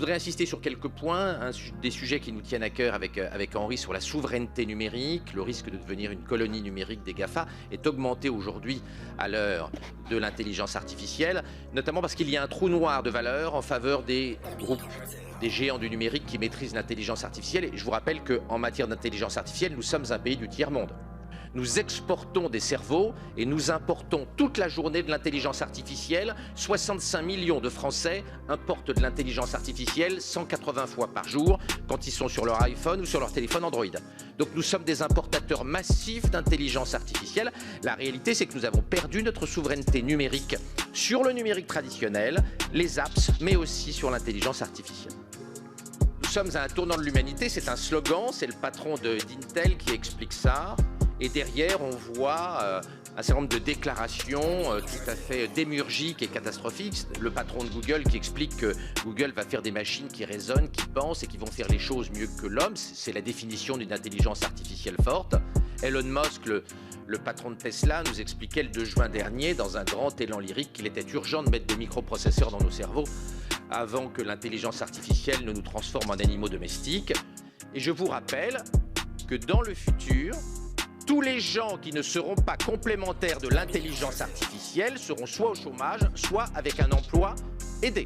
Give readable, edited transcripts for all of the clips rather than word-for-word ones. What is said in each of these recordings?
voudrais insister sur quelques points, des sujets qui nous tiennent à cœur avec Henri sur la souveraineté numérique. Le risque de devenir une colonie numérique des GAFA est augmenté aujourd'hui à l'heure de l'intelligence artificielle, notamment parce qu'il y a un trou noir de valeur en faveur des groupes, des géants du numérique qui maîtrisent l'intelligence artificielle. Et je vous rappelle qu'en matière d'intelligence artificielle, nous sommes un pays du tiers-monde. Nous exportons des cerveaux et nous importons toute la journée de l'intelligence artificielle. 65 millions de Français importent de l'intelligence artificielle 180 fois par jour quand ils sont sur leur iPhone ou sur leur téléphone Android. Donc nous sommes des importateurs massifs d'intelligence artificielle. La réalité, c'est que nous avons perdu notre souveraineté numérique sur le numérique traditionnel, les apps, mais aussi sur l'intelligence artificielle. Nous sommes à un tournant de l'humanité, c'est un slogan, c'est le patron d'Intel qui explique ça. Et derrière, on voit un certain nombre de déclarations tout à fait démiurgiques et catastrophiques. Le patron de Google qui explique que Google va faire des machines qui raisonnent, qui pensent et qui vont faire les choses mieux que l'homme. C'est la définition d'une intelligence artificielle forte. Elon Musk, le patron de Tesla, nous expliquait le 2 juin dernier, dans un grand élan lyrique, qu'il était urgent de mettre des microprocesseurs dans nos cerveaux avant que l'intelligence artificielle ne nous transforme en animaux domestiques. Et je vous rappelle que dans le futur, tous les gens qui ne seront pas complémentaires de l'intelligence artificielle seront soit au chômage, soit avec un emploi aidé.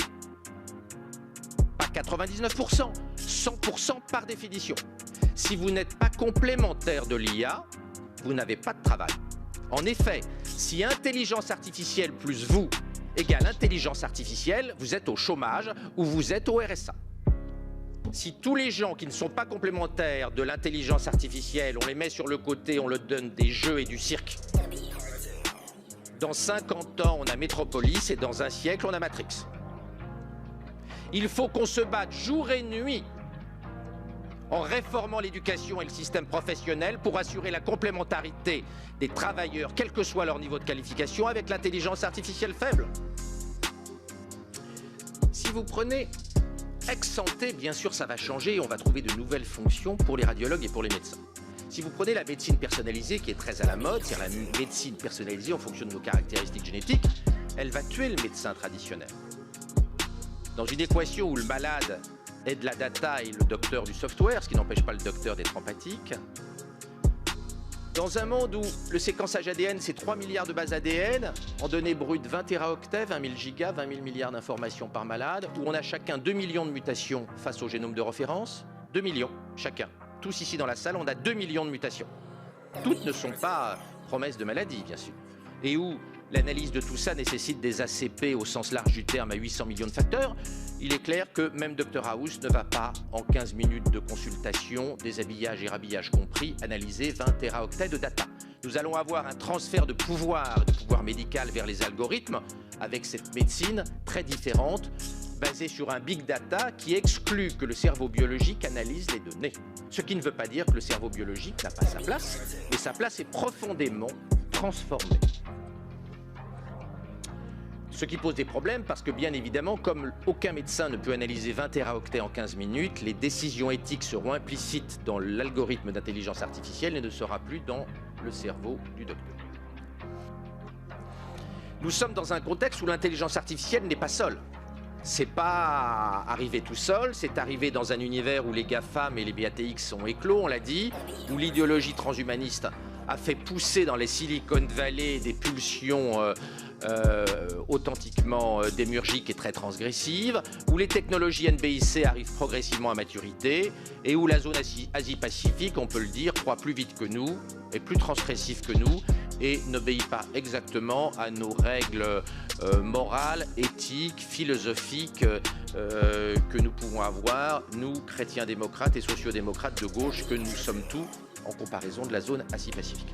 Pas 99%, 100% par définition. Si vous n'êtes pas complémentaire de l'IA, vous n'avez pas de travail. En effet, si intelligence artificielle plus vous égale intelligence artificielle, vous êtes au chômage ou vous êtes au RSA. Si tous les gens qui ne sont pas complémentaires de l'intelligence artificielle, on les met sur le côté, on leur donne des jeux et du cirque. Dans 50 ans, on a Metropolis et dans un siècle, on a Matrix. Il faut qu'on se batte jour et nuit en réformant l'éducation et le système professionnel pour assurer la complémentarité des travailleurs, quel que soit leur niveau de qualification, avec l'intelligence artificielle faible. Si vous prenez ex-santé, bien sûr, ça va changer et on va trouver de nouvelles fonctions pour les radiologues et pour les médecins. Si vous prenez la médecine personnalisée, qui est très à la mode, c'est-à-dire la médecine personnalisée en fonction de nos caractéristiques génétiques, elle va tuer le médecin traditionnel. Dans une équation où le malade est de la data et le docteur du software, ce qui n'empêche pas le docteur d'être empathique, dans un monde où le séquençage ADN, c'est 3 milliards de bases ADN, en données brutes 20 téraoctets, 20 000 gigas, 20 000 milliards d'informations par malade, où on a chacun 2 millions de mutations face au génome de référence, 2 millions chacun. Tous ici dans la salle, on a 2 millions de mutations. Toutes ne sont pas promesses de maladie, bien sûr. Et où l'analyse de tout ça nécessite des ACP au sens large du terme à 800 millions de facteurs, il est clair que même Dr House ne va pas, en 15 minutes de consultation, déshabillage et rhabillage compris, analyser 20 téraoctets de data. Nous allons avoir un transfert de pouvoir médical vers les algorithmes, avec cette médecine très différente, basée sur un big data qui exclut que le cerveau biologique analyse les données. Ce qui ne veut pas dire que le cerveau biologique n'a pas sa place, mais sa place est profondément transformée. Ce qui pose des problèmes parce que, bien évidemment, comme aucun médecin ne peut analyser 20 téraoctets en 15 minutes, les décisions éthiques seront implicites dans l'algorithme d'intelligence artificielle et ne sera plus dans le cerveau du docteur. Nous sommes dans un contexte où l'intelligence artificielle n'est pas seule. C'est pas arrivé tout seul, c'est arrivé dans un univers où les GAFAM et les BATX sont éclos, on l'a dit, où l'idéologie transhumaniste a fait pousser dans les Silicon Valley des pulsions authentiquement démiurgiques et très transgressives, où les technologies NBIC arrivent progressivement à maturité et où la zone Asie-Pacifique, on peut le dire, croît plus vite que nous, est plus transgressive que nous et n'obéit pas exactement à nos règles morales, éthiques, philosophiques que nous pouvons avoir, nous, chrétiens démocrates et sociodémocrates de gauche, que nous sommes tous en comparaison de la zone Asie-Pacifique.